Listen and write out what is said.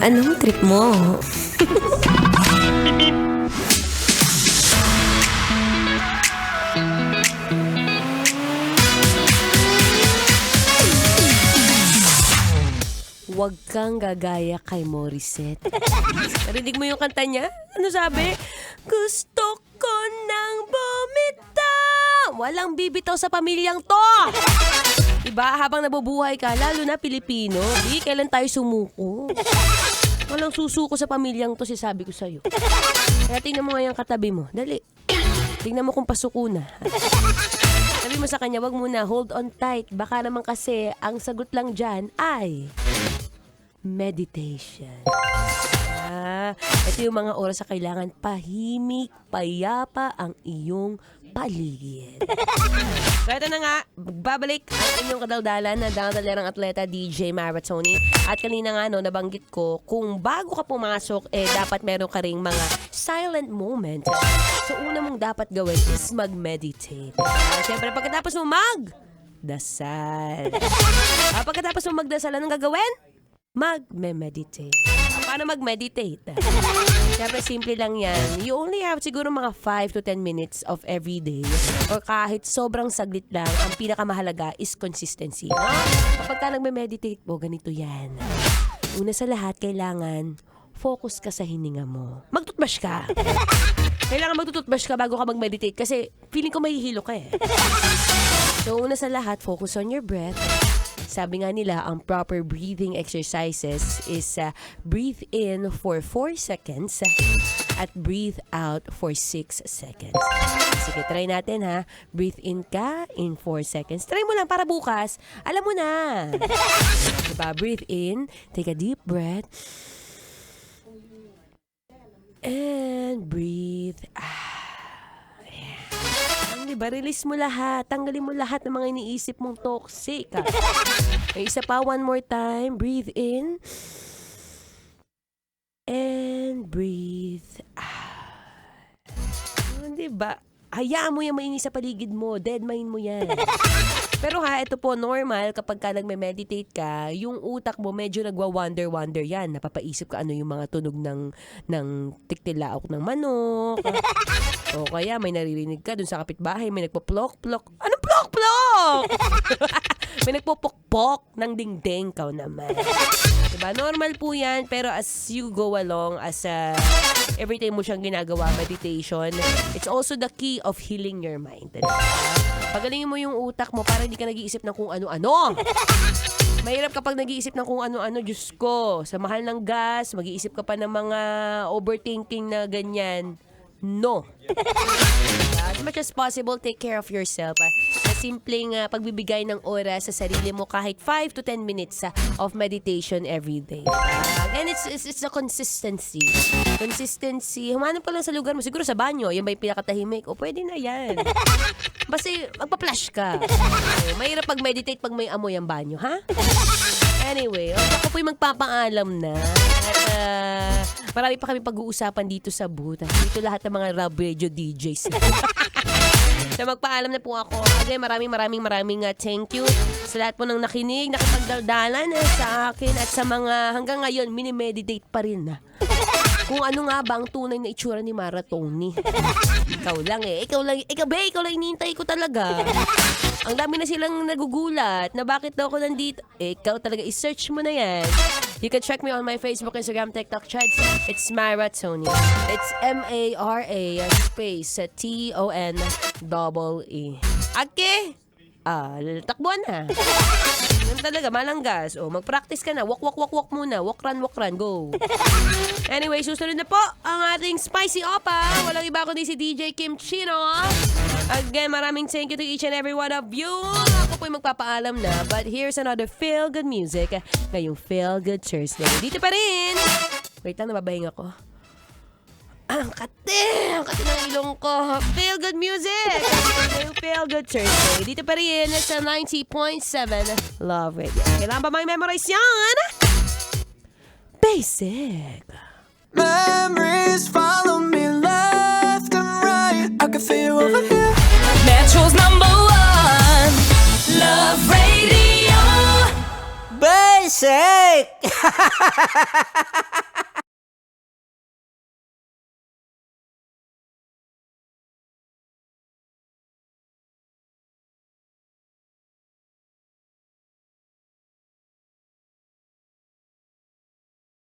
Anong trip mo? Huwag kang gagaya kay Morissette. Narinig mo yung kanta niya? Ano sabi? Gusto ko nang bumitaw. Walang bibitaw sa pamilyang to. Diba? Habang nabubuhay ka, lalo na Pilipino, di kailan tayo sumuko. Walang susuko sa pamilyang to, sabi ko sa'yo. Kaya tingnan mo nga yung katabi mo. Dali. Tingnan mo kung pasuko na. Sabi mo sa kanya, wag muna, hold on tight. Baka naman kasi, ang sagot lang dyan ay meditation. Ito yung mga oras sa kailangan pahimik, payapa ang iyong paligid. So ito na nga, babalik ang inyong kadaldalan na daldalerang atleta DJ Maratoni. At kanina nga nabanggit ko, kung bago ka pumasok, dapat meron ka ring mga silent moment. So una mong dapat gawin is mag-meditate. Siyempre pagkatapos mo magdasal. Pagkatapos mo magdasal, anong gagawin? Mag-meditate. Paano mag-meditate? Siyempre, simple lang yan. You only have siguro mga 5 to 10 minutes of every day or kahit sobrang saglit lang, ang pinakamahalaga is consistency. Kapag ka nag-meditate po, ganito yan. Una sa lahat, kailangan focus ka sa hininga mo. Magtutbash ka. Kailangan magtututbash ka bago ka mag-meditate kasi feeling ko mahihilo ka eh. So, una sa lahat, focus on your breath. Sabi nga nila, ang proper breathing exercises is breathe in for 4 seconds at breathe out for 6 seconds. Sige, try natin ha. Breathe in ka in 4 seconds. Try mo lang para bukas. Alam mo na. Diba? Breathe in. Take a deep breath. And breathe out. Diba? Release mo lahat. Tanggalin mo lahat ng mga iniisip mong toxic. May isa pa, one more time. Breathe in. And breathe out. Diba? Hayaan mo yung mainis sa paligid mo. Dead mind mo yan. Pero ito po, normal kapag ka nagme-meditate ka, yung utak mo medyo nagwa-wonder yan. Napapaisip ka ano yung mga tunog ng tiktilaok ng manok. O kaya may naririnig ka dun sa kapitbahay, may nagpo-plok-plok. Anong plok-plok? May nagpo-pok-pok ng dingding ka naman. Diba? Normal po yan, pero as you go along, every time mo siyang ginagawa, meditation, it's also the key of healing your mind. Diba? Pagalingin mo yung utak mo para hindi ka nag-iisip ng kung ano-ano. Mahirap kapag nag-iisip ng kung ano-ano, Diyos ko. Sa mahal ng gas, mag-iisip ka pa ng mga overthinking na ganyan. No. As much as possible, take care of yourself. Sa simpleng pagbibigay ng oras sa sarili mo kahit 5 to 10 minutes of meditation every day. And it's a consistency. Consistency. Humanap ka lang sa lugar mo. Siguro sa banyo. Yan ba yung pinakatahimik? O pwede na yan. Basta magpa-flash ka. Mahirap pag-meditate pag may amoy ang banyo, ha? Anyway, ako po'y magpapaalam na. At marami pa kami pag-uusapan dito sa booth. Dito lahat ng mga Love Radio DJs. So magpaalam na po ako. Again, maraming thank you sa lahat po ng nakinig, nakipagdaldalan sa akin at sa mga hanggang ngayon, mini-meditate pa rin na. Kung ano nga ba ang tunay na itsura ni Maratoni. Ikaw lang Ikaw lang inintay ko talaga. Ang dami na silang nagugulat na bakit daw ako nandito. Ikaw talaga, i-search mo na yan. You can check me on my Facebook, Instagram, TikTok, Threads. It's Maratoni. It's M-A-R-A space T-O-N-E-E. Ake? Takbuhan na. Yan talaga, malanggas. Mag-practice ka na. Walk muna. Walk, run, go. Anyway, susunod na po ang ating Spicy Opa. Walang iba kundi si DJ Kim Chino. Again, maraming thank you to each and every one of you. Ako po'y magpapaalam na. But here's another feel-good music ngayong Feel-Good Thursday. Dito pa rin. Wait lang, nababahinga ko. Ang kati ng ilong ko. Feel good music. Feel good Thursday. Dito pa rin sa 90.7 Love Radio. Kailangan ba may memorize yan? Basic. Memories follow me left and right. I can feel you over here. Metro's #1 Love Radio. Baby. heaven's sake!